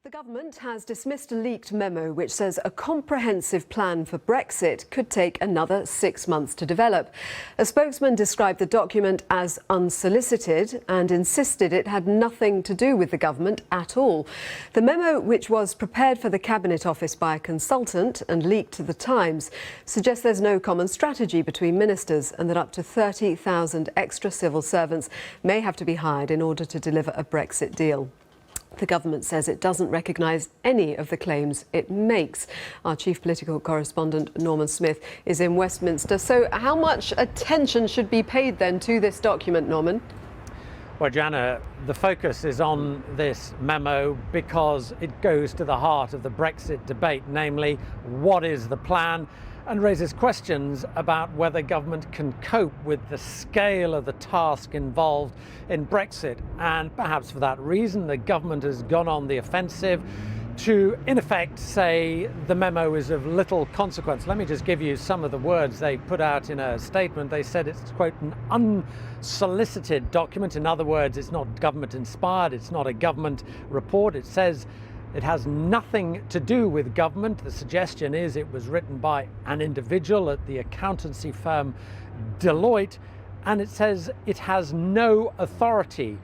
The government has dismissed a leaked memo which says a comprehensive plan for Brexit could take another 6 months to develop. A spokesman described the document as unsolicited and insisted it had nothing to do with the government at all. The memo, which was prepared for the Cabinet Office by a consultant and leaked to The Times, suggests there's no common strategy between ministers and that up to 30,000 extra civil servants may have to be hired in order to deliver a Brexit deal. The government says it doesn't recognise any of the claims it makes. Our chief political correspondent, Norman Smith, is in Westminster. So how much attention should be paid then to this document, Norman? Well, Jana, the focus is on this memo because it goes to the heart of the Brexit debate, namely, what is the plan? And raises questions about whether government can cope with the scale of the task involved in Brexit. And perhaps for that reason, the government has gone on the offensive to, in effect, say the memo is of little consequence. Let me just give you some of the words they put out in a statement. They said it's, quote, an unsolicited document. In other words, it's not government inspired. It's not a government report. It says it has nothing to do with government. The suggestion is it was written by an individual at the accountancy firm Deloitte, and it says it has no authority.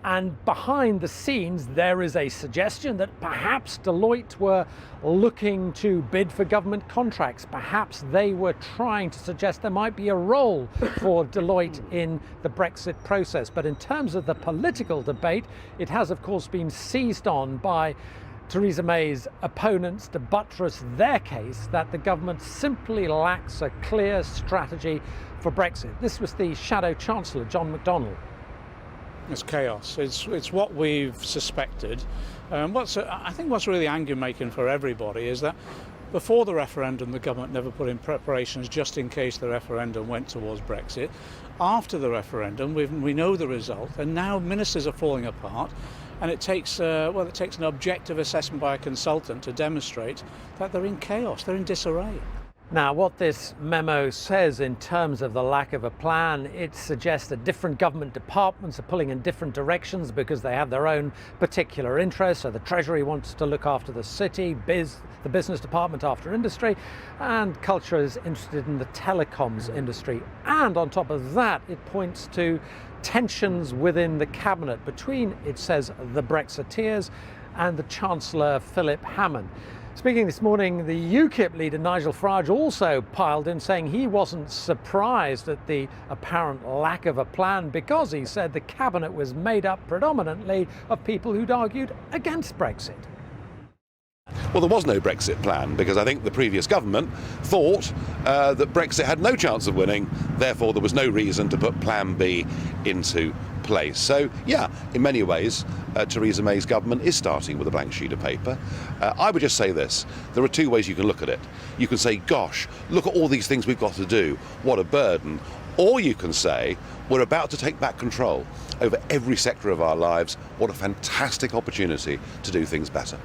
And behind the scenes, there is a suggestion that perhaps Deloitte were looking to bid for government contracts. Perhaps they were trying to suggest there might be a role for Deloitte in the Brexit process. But in terms of the political debate, it has, of course, been seized on by Theresa May's opponents to buttress their case that the government simply lacks a clear strategy for Brexit. This was the Shadow Chancellor, John McDonnell. It's chaos. It's what we've suspected. I think what's really anger-making for everybody is that before the referendum, the government never put in preparations just in case the referendum went towards Brexit. After the referendum, we know the result, and now ministers are falling apart. And it takes an objective assessment by a consultant to demonstrate that they're in chaos, they're in disarray. Now, what this memo says in terms of the lack of a plan, it suggests that different government departments are pulling in different directions because they have their own particular interests. So the Treasury wants to look after the city, the business department after industry, and culture is interested in the telecoms industry. And on top of that, it points to tensions within the cabinet between, it says, the Brexiteers and the Chancellor Philip Hammond. Speaking this morning, the UKIP leader Nigel Farage also piled in, saying he wasn't surprised at the apparent lack of a plan because he said the cabinet was made up predominantly of people who'd argued against Brexit. Well, there was no Brexit plan because I think the previous government thought that Brexit had no chance of winning, therefore there was no reason to put Plan B into place. So, yeah, in many ways, Theresa May's government is starting with a blank sheet of paper. I would just say this, there are two ways you can look at it. You can say, gosh, look at all these things we've got to do, what a burden. Or you can say, we're about to take back control over every sector of our lives, what a fantastic opportunity to do things better.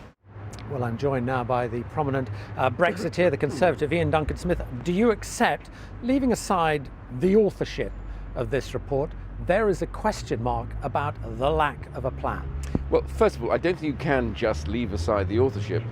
Well, I'm joined now by the prominent Brexiteer, the Conservative Iain Duncan Smith. Do you accept, leaving aside the authorship of this report, there is a question mark about the lack of a plan? Well, first of all, I don't think you can just leave aside the authorship.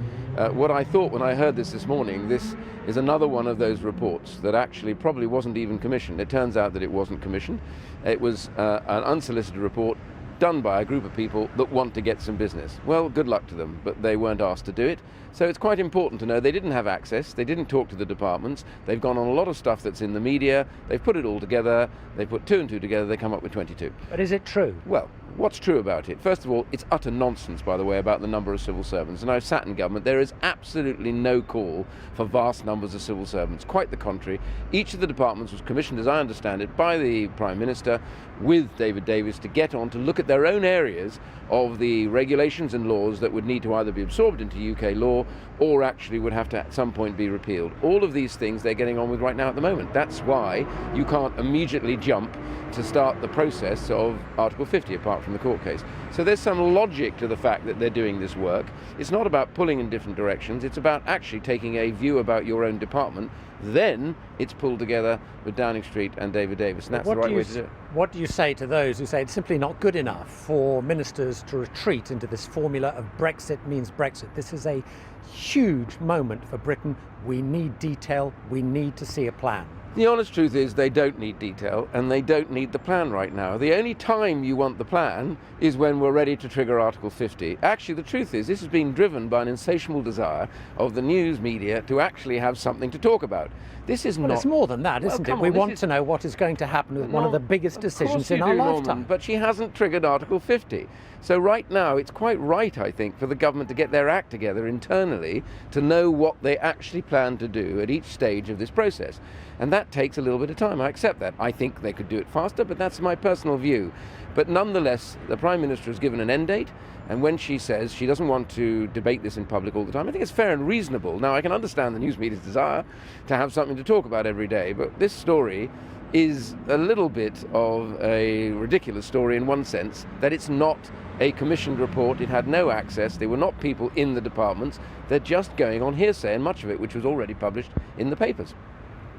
What I thought when I heard this morning, this is another one of those reports that actually probably wasn't even commissioned. It turns out that it wasn't commissioned. It was an unsolicited report done by a group of people that want to get some business. Well, good luck to them, but they weren't asked to do it. So it's quite important to know they didn't have access, they didn't talk to the departments, they've gone on a lot of stuff that's in the media, they've put it all together, they put 2 and 2 together, they come up with 22. But is it true? Well, what's true about it? First of all, it's utter nonsense, by the way, about the number of civil servants. And I've sat in government, there is absolutely no call for vast numbers of civil servants. Quite the contrary. Each of the departments was commissioned, as I understand it, by the Prime Minister with David Davis to get on to look at their own areas of the regulations and laws that would need to either be absorbed into UK law or actually would have to at some point be repealed. All of these things they're getting on with right now at the moment. That's why you can't immediately jump to start the process of Article 50, apart from from the court case. So there's some logic to the fact that they're doing this work. It's not about pulling in different directions, it's about actually taking a view about your own department. Then it's pulled together with Downing Street and David Davis, and that's the right way to do it. What do you say to those who say it's simply not good enough for ministers to retreat into this formula of Brexit means Brexit? This is a huge moment for Britain. We need detail, we need to see a plan. The honest truth is they don't need detail and they don't need the plan right now. The only time you want the plan is when we're ready to trigger Article 50. Actually, the truth is this has been driven by an insatiable desire of the news media to actually have something to talk about. This is not... It's more than that, isn't it? We want to know what is going to happen with one of the biggest decisions in our lifetime. But she hasn't triggered Article 50. So right now, it's quite right, I think, for the government to get their act together internally to know what they actually plan to do at each stage of this process. And that takes a little bit of time. I accept that. I think they could do it faster, but that's my personal view. But nonetheless, the Prime Minister has given an end date, and when she says she doesn't want to debate this in public all the time, I think it's fair and reasonable. Now, I can understand the news media's desire to have something to talk about every day, but this story is a little bit of a ridiculous story in one sense, that it's not a commissioned report, it had no access, there were not people in the departments, they're just going on hearsay, and much of it which was already published in the papers.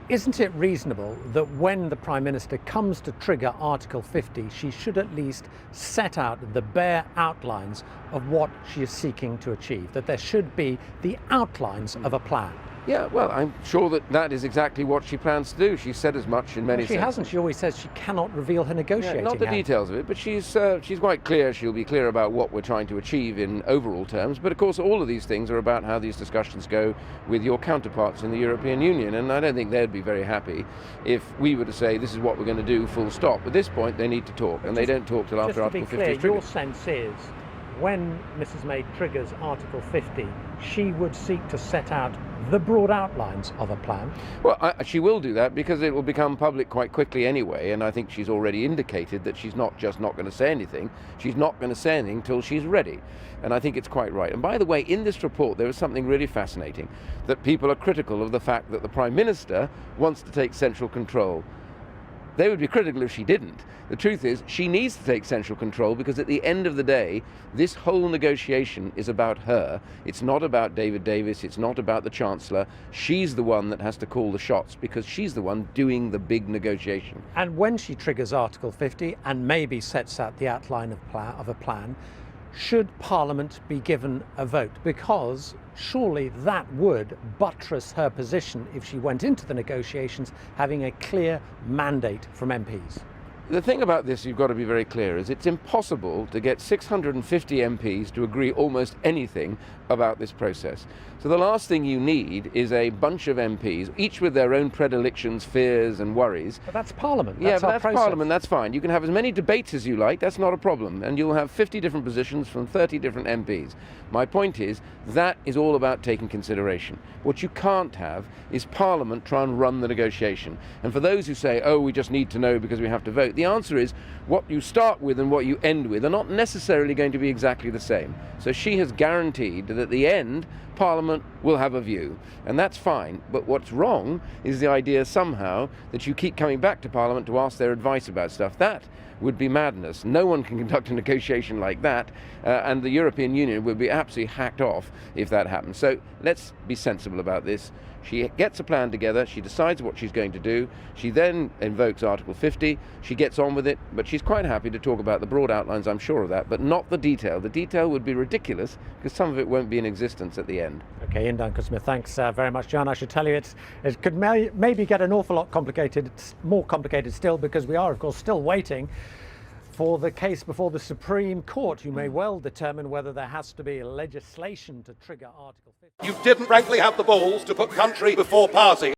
Isn't it reasonable that when the Prime Minister comes to trigger Article 50, she should at least set out the bare outlines of what she is seeking to achieve, that there should be the outlines of a plan? Yeah, well, I'm sure that is exactly what she plans to do. She said as much in many senses. She hasn't. She always says she cannot reveal her negotiating not the hand. details of it, but she's quite clear. She'll be clear about what we're trying to achieve in overall terms. But of course, all of these things are about how these discussions go with your counterparts in the European Union. And I don't think they'd be very happy if we were to say this is what we're going to do, full stop. At this point, they need to talk, and they don't talk till after Article 50 is triggered. Your sense is, when Mrs May triggers Article 50, she would seek to set out the broad outlines of a plan? Well, she will do that because it will become public quite quickly anyway, and I think she's already indicated that she's not just not going to say anything, she's not going to say anything until she's ready. And I think it's quite right. And by the way, in this report there is something really fascinating, that people are critical of the fact that the Prime Minister wants to take central control. They would be critical if she didn't. The truth is, she needs to take central control because at the end of the day, this whole negotiation is about her. It's not about David Davis, it's not about the Chancellor. She's the one that has to call the shots because she's the one doing the big negotiation. And when she triggers Article 50 and maybe sets out the outline of a plan, should Parliament be given a vote? Because surely that would buttress her position if she went into the negotiations having a clear mandate from MPs. The thing about this you've got to be very clear is it's impossible to get 650 MPs to agree almost anything about this process. So the last thing you need is a bunch of MPs, each with their own predilections, fears and worries. But that's Parliament. That's Parliament, that's fine. You can have as many debates as you like, that's not a problem. And you'll have 50 different positions from 30 different MPs. My point is, that is all about taking consideration. What you can't have is Parliament try and run the negotiation. And for those who say, oh, we just need to know because we have to vote, the answer is what you start with and what you end with are not necessarily going to be exactly the same. So she has guaranteed that at the end, Parliament will have a view, and that's fine. But what's wrong is the idea somehow that you keep coming back to Parliament to ask their advice about stuff. That would be madness. No one can conduct a negotiation like that, and the European Union would be absolutely hacked off if that happens. So let's be sensible about this. She gets a plan together, she decides what she's going to do, she then invokes Article 50, she gets on with it, but she's quite happy to talk about the broad outlines, I'm sure of that, but not the detail. The detail would be ridiculous because some of it won't be in existence at the end. Okay, Iain Duncan Smith, thanks very much, John. I should tell you it could maybe get an awful lot complicated, more complicated still, because we are, of course, still waiting for the case before the Supreme Court. You may well determine whether there has to be legislation to trigger Article 50. You didn't frankly have the balls to put country before party.